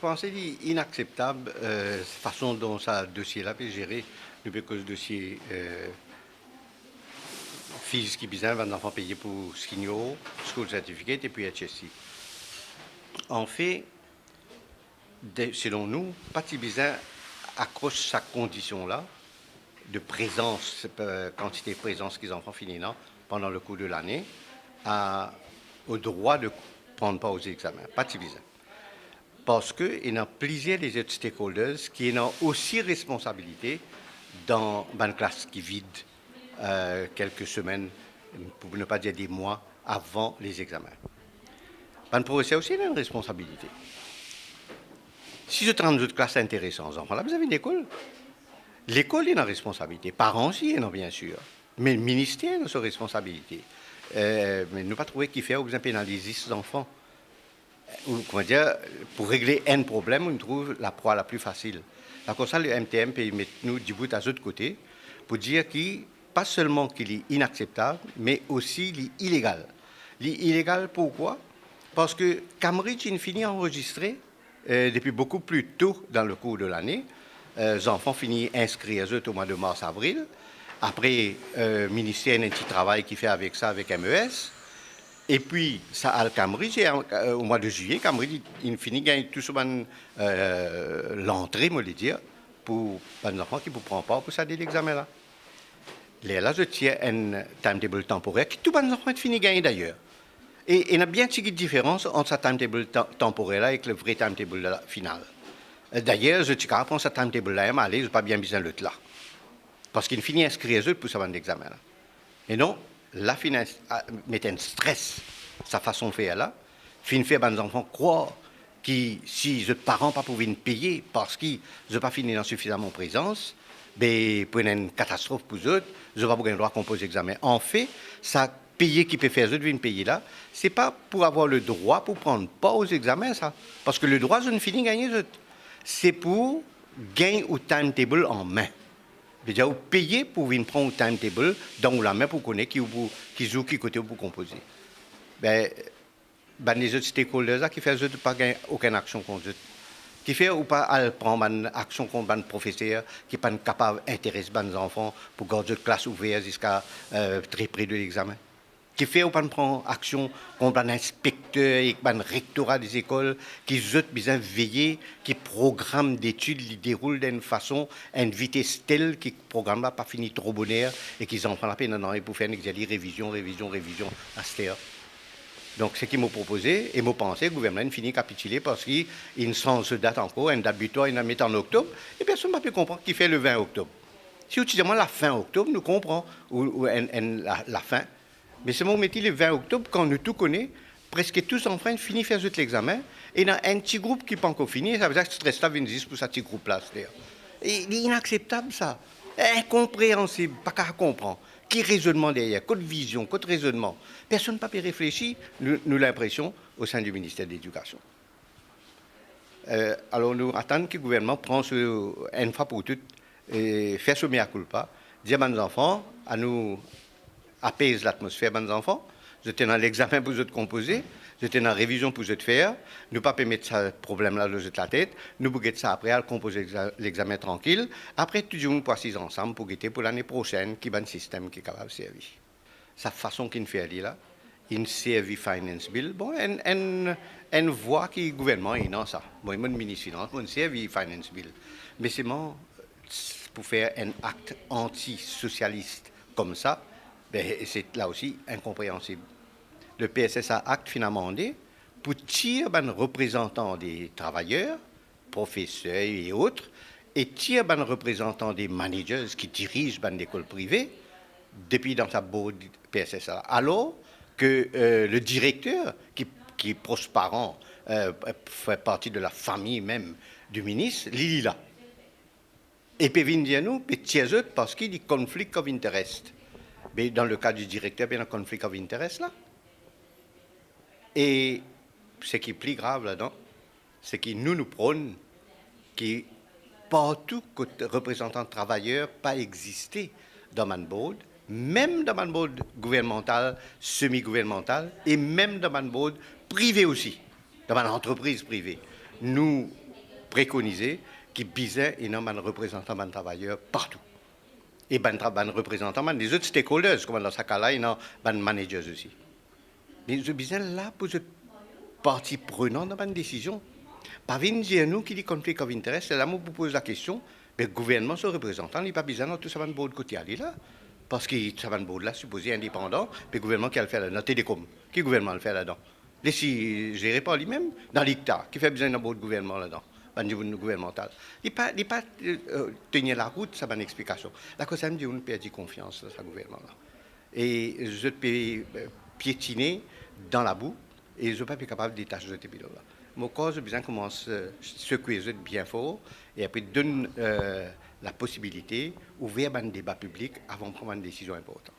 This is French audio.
pense que c'est inacceptable la façon dont ce dossier-là est géré, depuis que ce dossier fils qui besoin d'un enfant payé pour Skigno, School Certificate et puis HSC. En fait, selon nous, pas si besoin accroche sa condition-là de présence, quantité de présence qu'ils enfants finissent pendant le cours de l'année, au droit de prendre part aux examens. Pas si besoin. Parce qu'il y a plusieurs des autres stakeholders qui ont aussi responsabilité dans une classe qui vide quelques semaines, pour ne pas dire des mois, avant les examens. Le professeur aussi a une responsabilité. Si je trouve une classe intéressante, enfants, là, vous avez une école. L'école est une responsabilité. Les parents aussi, bien sûr. Mais le ministère a sa responsabilité. Mais nous pas trouver qu'il fait besoin pénaliser ces enfants. Ou, comment dire, pour régler un problème, on trouve la proie la plus facile. Là, comme ça, le MTM peut mettre nous du bout à l'autre côté pour dire qu'il pas seulement qu'il est inacceptable, mais aussi il est illégal. Il est illégal pourquoi? Parce que Cambridge il finit enregistré depuis beaucoup plus tôt dans le cours de l'année. Les enfants finissent inscrits au mois de mars-avril. Après, le ministère a un petit travail qui fait avec ça, avec MES. Et puis, ça à Cambridge, au mois de juillet, Cambridge, il finit gagner tout ce l'entrée, moi le dire, pour les enfants qui ne prennent pas pour ça de l'examen-là. Là, je tiens un timetable temporaire qui tout les enfants finissent gagner d'ailleurs. Et il y a bien une différence entre ce timetable temporaire-là et le vrai timetable final. D'ailleurs, je tiens à prendre ce timetable-là, mais je n'ai pas bien besoin de l'autre là. Parce qu'il finit inscrire eux pour ça l'examen. Et non, la finance met un stress, sa façon de faire là, fin fait les enfants croire que si les parents pas pouvaient payer parce qu'ils n'ont pas fini dans suffisamment présence, ben pour une catastrophe pour eux, ils n'ont pas le droit de composer l'examen. En fait, ça payer qui peut faire eux de payer là, c'est pas pour avoir le droit pour prendre pas aux examens ça, parce que le droit je ne finis gagner c'est pour gagner au timetable en main. Déjà, vous payez pour venir prendre un timetable dans la main pour connaître qui joue, qui côté pour composer. Ben, les autres stakeholders qui font pas gagner aucune action contre eux. Qui fait ou pas prendre une action contre un professeur qui n'est pas capable d'intéresser les enfants pour garder la classe ouverte jusqu'à très près de l'examen. Qui fait ou pas prendre action contre un inspecteur et un rectorat des écoles qui ont besoin de veiller, qui programme d'études, qui déroule d'une façon, à une vitesse telle que le programme n'a pas fini trop bonheur et qu'ils en prennent la peine pour faire une révision à cette heure. Donc, ce qu'ils m'ont proposé, et m'ont pensé, le gouvernement finit capituler parce qu'il ne change de date encore, une date butoir, il la met en octobre, et personne n'a pu comprendre qui fait le 20 octobre. Si utilisons la fin octobre, nous comprenons la fin. Mais c'est mon métier le 20 octobre, quand nous tout connaissons, presque tous en train de finir faire l'examen, et il y a un petit groupe qui n'est pas encore fini, ça veut dire que ce reste là vient pour ce petit groupe-là. Et il est inacceptable, ça. Incompréhensible, pas qu'à comprendre. Qui raisonnement derrière, quelle vision, quel raisonnement. Personne n'a pas réfléchi, nous l'impression, au sein du ministère de l'Éducation. Alors nous attendons que le gouvernement prenne une fois pour toutes, et faire ce mea culpa, dire à nos enfants, à nous apaise l'atmosphère de nos enfants, je tiens dans l'examen pour vous composer, je tiens dans la révision pour vous faire, ne pas permettre ce problème-là de la tête, nous pouvons ça après à composer l'examen tranquille, après tout le monde pour assis ensemble pour guetter pour l'année prochaine qui va un système qui est capable de servir. Sa façon qu'il fait aller là, une service finance bill, bon, une voie qui le gouvernement est dans ça. Moi, je suis ministre finance, une service finance bill. Mais c'est pour faire un acte anti-socialiste comme ça, ben, c'est là aussi incompréhensible. Le PSSA acte finalement demandé pour tirer les représentants des travailleurs, professeurs et autres, et tirer les représentants des managers qui dirigent l'école privée depuis dans sa board PSSA. Alors que le directeur, qui est transparent, fait partie de la famille même du ministre, il est là. Et puis il dit à nous, parce qu'il y a conflit of interest. Mais dans le cas du directeur, il y a un conflit of interest là. Et ce qui est plus grave là-dedans, c'est que nous prônons que partout que représentant de travailleurs pas existé dans mon board, même dans mon board gouvernemental, semi-gouvernemental, et même dans mon board privé aussi, dans mon entreprise privée. Nous préconisé qui bisait énormément de représentants de travailleurs partout. Et ban représentants des autres stakeholders, comme dans ce cas-là, il y a des managers aussi. Mais je bisais là pour être partie prenante dans une décision. Pas venir dire nous qui dit conflit of interest, c'est là où vous pose la question, mais le gouvernement, son représentant, il n'est pas besoin de tout ça va de côté aller là. Parce que ça va de board là, supposé indépendant, puis le gouvernement qui va le faire là-dedans, Télécom, qui le gouvernement le fait là-dedans. Laissez gérer par lui-même, dans l'ICTA, qui fait besoin d'un board gouvernement là-dedans, au niveau gouvernemental. Il n'est pas tenir la route, ça va une explication. La cause, ça me dit qu'on perd confiance dans ce gouvernement-là. Et je peux piétiner dans la boue, et je ne suis pas capable de détacher ce pilote là. Mon cas, j'ai besoin de commencer à secouer bien fort, et après donne la possibilité d'ouvrir un débat public avant de prendre une décision importante.